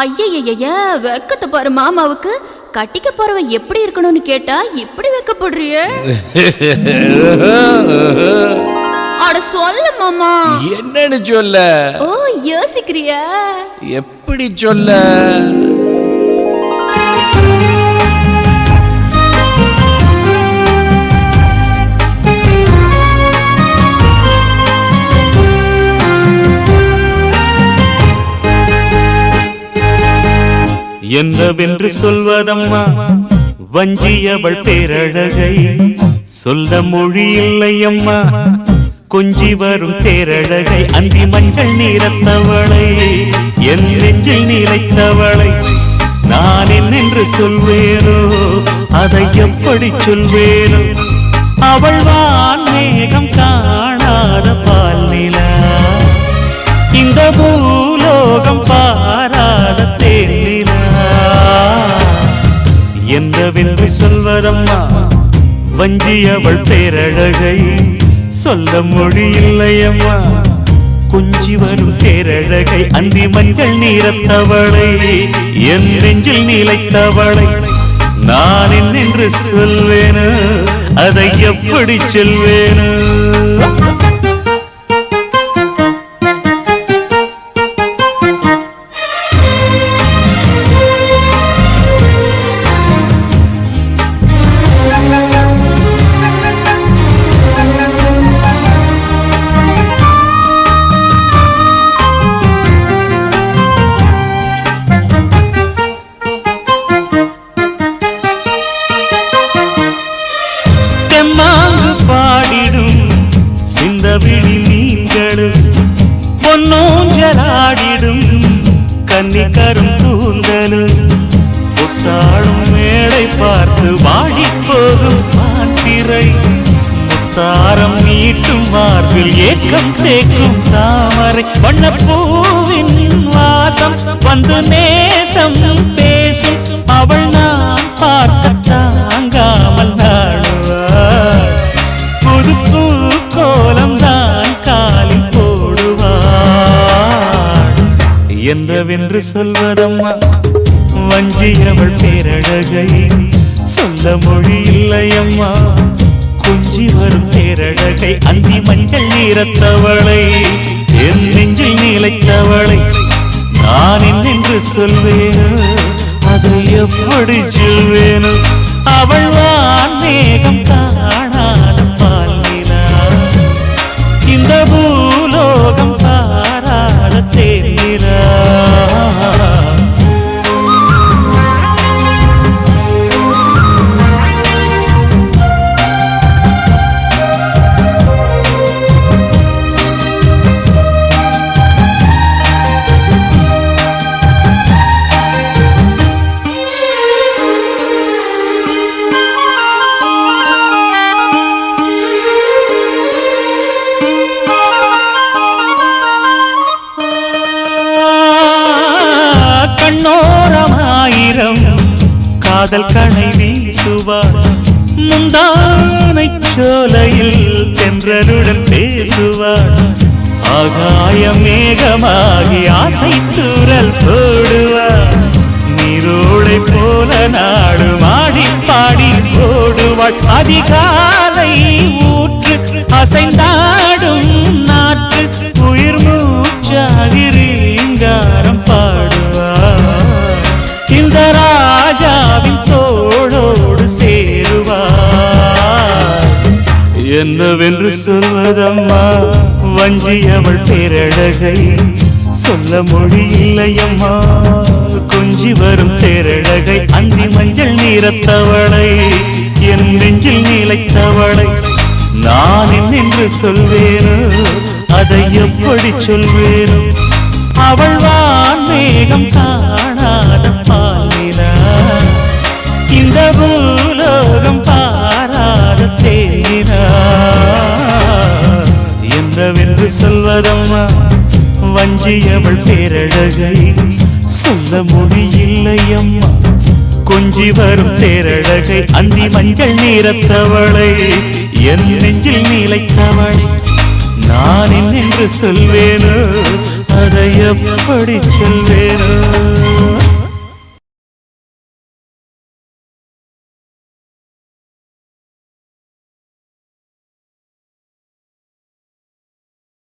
ஐயய்ய வெக்கத்தை பாரு மாமாவுக்கு. கட்டிக்க போறவ எப்படி இருக்கணும்னு கேட்டா இப்படி வெக்கப்படுறிய? அட சொல்ல மாமா. என்னன்னு சொல்ல? ஓ யோசிக்கிறியா? எப்படி சொல்ல? என்னவென்று சொல்வதம்மா வஞ்சியவள் பேரழகை, சொல்ல மொழி இல்லையம்மா கொஞ்சி வரும் பேரழகை. அந்தி மஞ்சள் நீரத்தவளை, என் நெஞ்சில் நீலைத்தவளை நான் என்னென்று சொல்வேனோ, அதை எப்படி சொல்வேனோ? அவள் வான் மேகம் காணாத பால் நிலா, இந்த பூலோகம் பாராத தேனிலா. என்னவென்று சொல்வதம்மா வஞ்சியவள் பேரழகை, சொல்ல மொழி இல்லையம்மா கொஞ்சி வரும் பேரழகை. அந்தி மஞ்சள் நீரத்தவளை, என் நெஞ்சில் நீலைத்தவளை நான் என்னென்று சொல்வேனோ, அதை எப்படி சொல்வேனோ? பாடிடும் சிந்தவிழி மீன்களும் பொன்னோஞ்சலாடிடும் கன்னிக்கரும் கூந்தலும், புத்தாளும் மேடை பார்த்து வாடி போகும் மாத்திரை, முத்தாரம் நீட்டும் மார்பில் ஏக்கம் தேக்கும் தாமரை, வண்ணப்பூவின் வாசம் வந்து நேசம் பேசும், அவள் நான் பார்க்க தாங்காமல் நாடுவாள், புது பூ கோலம் தான் காலில் போடுவாள். என்னவென்று சொல்வதம்மா வஞ்சியவள் பேரழகை, சொல்ல மொழி இல்லையம்மா கொஞ்சி வரும் பேரழகை. அந்தி மஞ்சள் நீரத்தவளை, என் நெஞ்சில் நீலைத்தவளை நான் என்னென்று சொல்வேனோ, அதை எப்படி சொல்வேனோ? அவள் வான் மேகம் காணாத பால் நிலா, இந்த பூலோகம் பாராத தேனிலா. கண்ணோரமாயிரம் காதல் கணை வீசுவார், முந்தானை சோலையில் தென்றலுடன் பேசுவார், ஆகாய மேகமாகி ஆசை தூரல் போடுவார், நீரோடை போல நாடு மாடி பாடி போடுவாள், அதிகாலை ஊற்று அசைந்தாடும் நாற்று உயிர் மூச்சாகி ரீங்காரம் பாடுவார், இந்த ராஜாவின் தோளோடு சேருவார். என்னவென்று சொல்வதம்மா வஞ்சியவள் பேரழகை, சொல்ல மொழி இல்லையம்மா கொஞ்சி வரும் பேரழகை. அந்தி மஞ்சள் நீரத்தவளை, என் நெஞ்சில் நீலைத்தவளை நான் என்னென்று சொல்வேனோ, அதை எப்படி சொல்வேனோ? அவள் வான் மேகம் காணாத பால் நிலா, இந்த பூலோகம் பாராத தேனிலா. என்னவென்று சொல்வதம்மா வஞ்சியவள் பேரழகை, சொல்ல மொழி இல்லையம்மா கொஞ்சி வரும் பேரழகை. அந்தி மஞ்சள் நீரத்தவளை, என் நெஞ்சில் நீலைத்தவளை நான் என்னென்று சொல்வேனோ, அதை எப்படி சொல்வேனோ?